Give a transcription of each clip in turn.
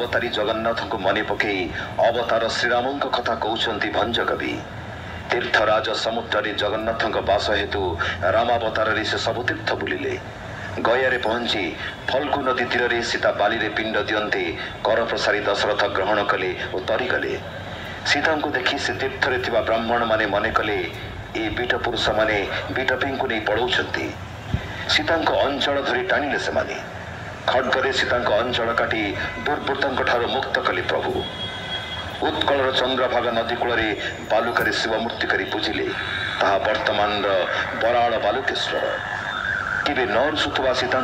अवतारी जगन्नाथ को मने पकई अवतार श्रीराम कथा कहते भंजकवि। तीर्थराज समुद्र जगन्नाथ बास हेतु रामावतार से सब तीर्थ बुलिले। गयारे पहुंची फल्गु नदी तीर सीता बाली पिंड दियंते कर प्रसारी दशरथ ग्रहण कले और तरीगले। सीता को देखी से तीर्थरे थिबा ब्राह्मण माने मने कले ए बीट पुरुष माने बीटपी को नहीं पढ़ाउछंती। सीता अंचल धरी टाणिले सेमाने खड्गरे सीता अंचल काटी दुर्वृत्तों ठार मुक्त कले प्रभु। उत्कलर चंद्रभागा नदी कूल बालुकारे शिवमूर्ति करी पूजिले ताहा वर्तमान बराड़ बालुकेश्वर। केवे न रुसुवा सीता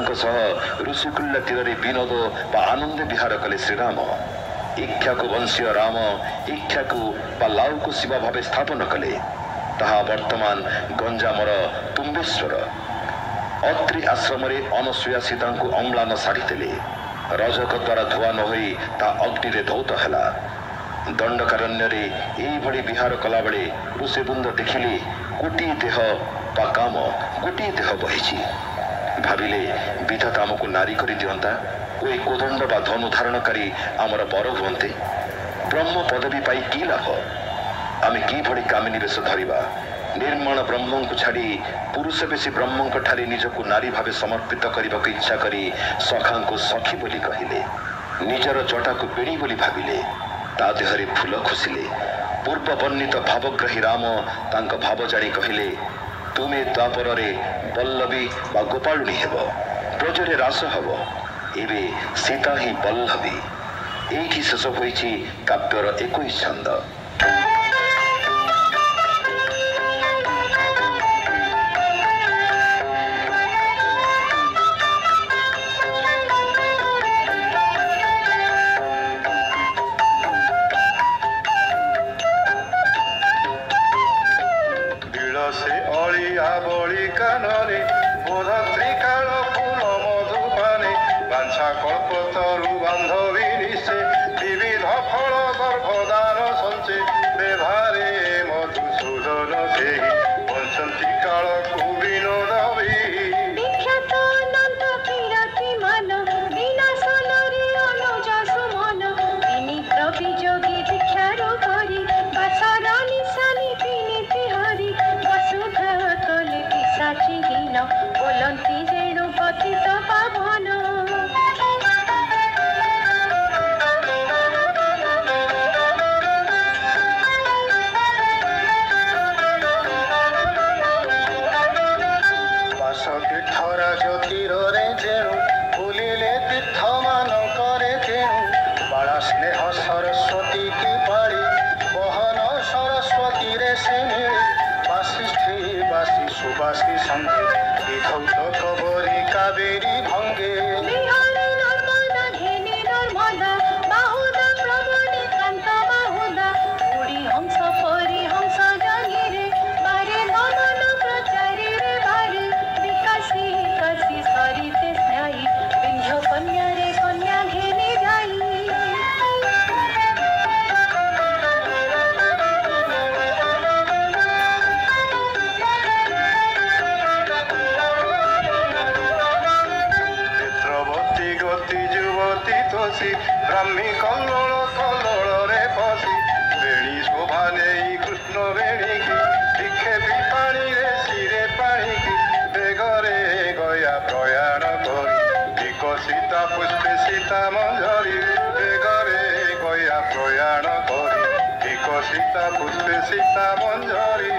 ऋषिकुल्य तीर विनोद बा आनंद विहार कले श्रीराम। इक्ष्याकु वंशीय राम इक्ष्याकु बा लाउकु शिव भावे स्थापन कले ताहा वर्तमान गंजामर तुम्बेश्वर। अत्रि आश्रम अनसुया सीता को अम्लान साड़ीदेले। रजक द्वारा धुआ नई ता अग्नि धौत है। दंडकारण्य यही विहार कला बेले ऋषिबृंद देखिले गोटे देह बा काम गोटे देह बही। भाविले विधाता आमको नारी कर दिंता कोई कोदंड बा धनु धारणकारी आमर बर हुंते। ब्रह्म पदवी पाई कि लाभ? आमे कि भली कामिनी बेश धरिबा? निर्माण ब्रह्म को छाड़ी पुरुष बेसी ब्रह्म ठारे निजको नारी भावे समर्पित करने को इच्छा करी सखा को सखी बोली कहले। निजर जटा को बेणी बोली भाविले ता देहरे फूल खुशिले। पूर्व वर्णित भावग्राही राम तांक भाव जानी कहले तुमे द्वापर बल्लवी बा गोपालुणी हेब ब्रजरे रास हब एबे सीता ही बल्लवी। एठी शेष होईछि काव्यर 21 छंद। ब्राह्मी कल्लोल कल्लोल रे फसी बेणी शोभा नहीं कृष्ण बेणी की निक्षेपी पानी रे सिरे पानी की बेगरे गया प्रयाण करी विकसिता पुष्पे सीता मंजरी बेगरे गया प्रयाण करी विकसिता पुष्पे सीता मंजरी।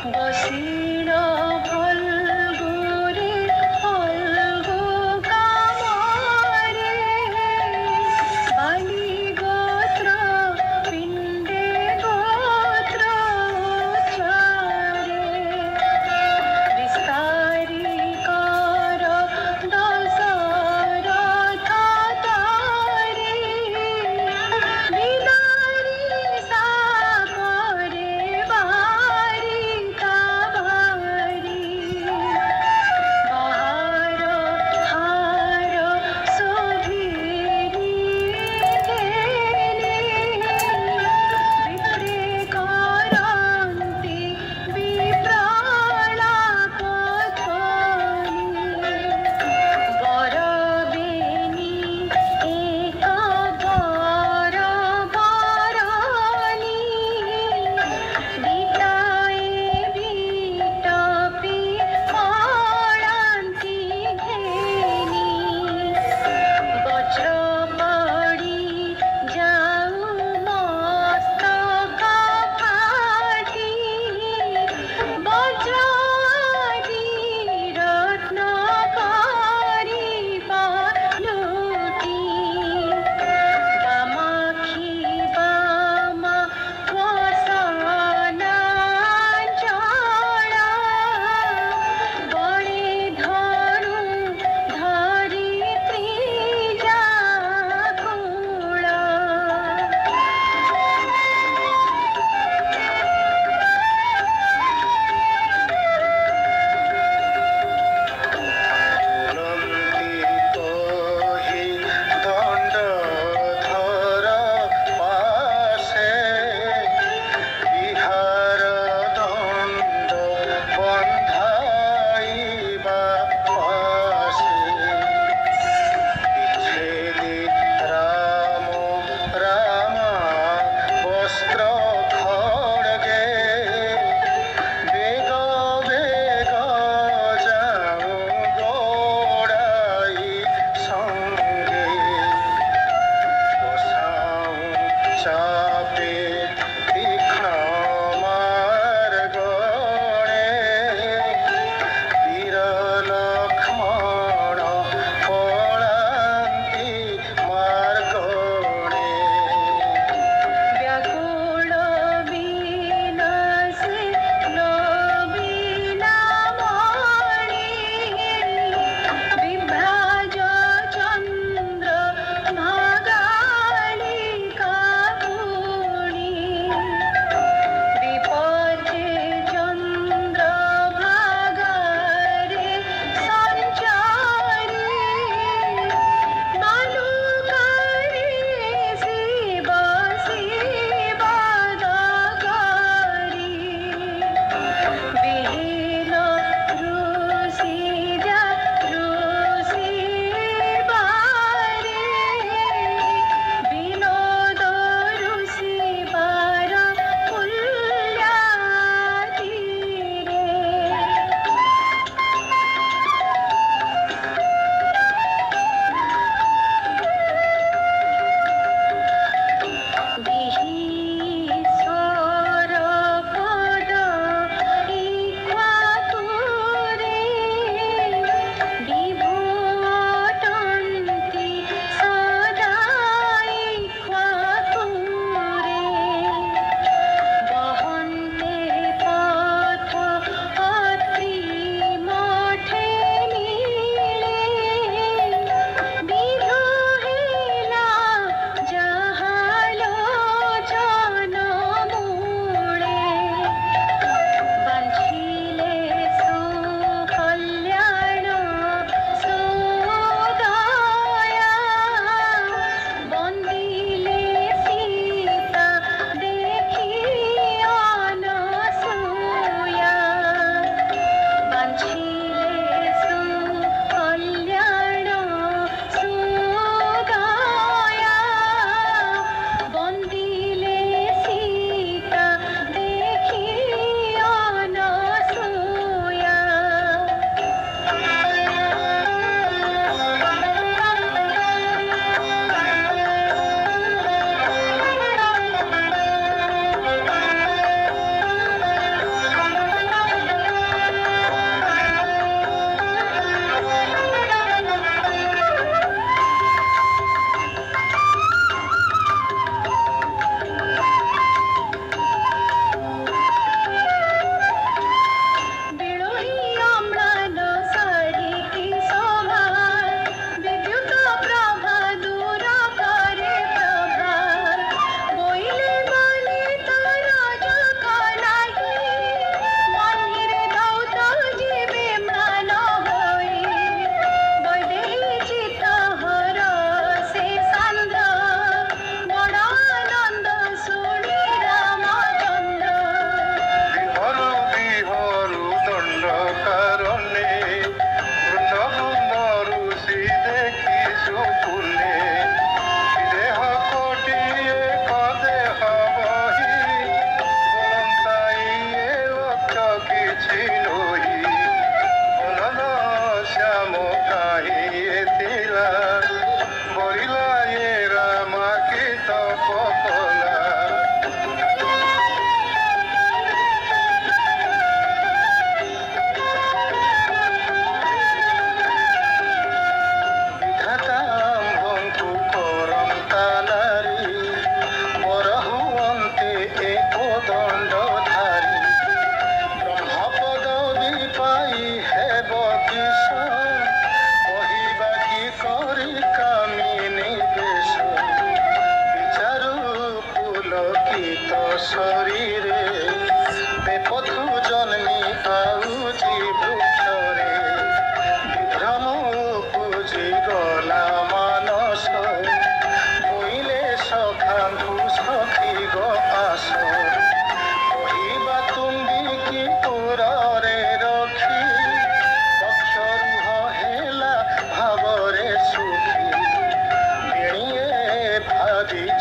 बसीना फल्गु रे फल्गु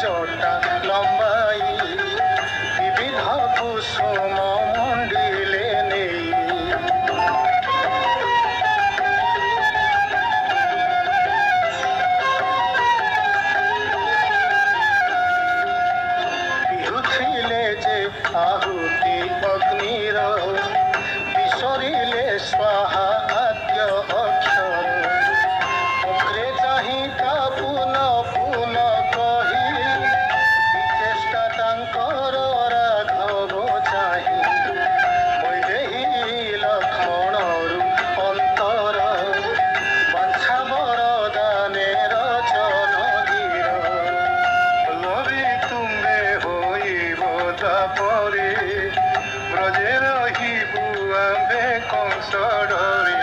जटा लंबाई विविध कुसुम मंडिले नहीं बिहुथिले जे आहुति अग्निर विसरिले स्वाहा आद्य अक्षर मुखरे चाहि ता पुन पुन कही विचेष्टा तांकर राघव चाहि वैदेही लक्ष्मणरु अंतर बांछा बरदाने रचन गिर लभी तुम्बे होइब तापरे ब्रजे रहिबु आम्भे कंस डरे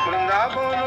वृंदावन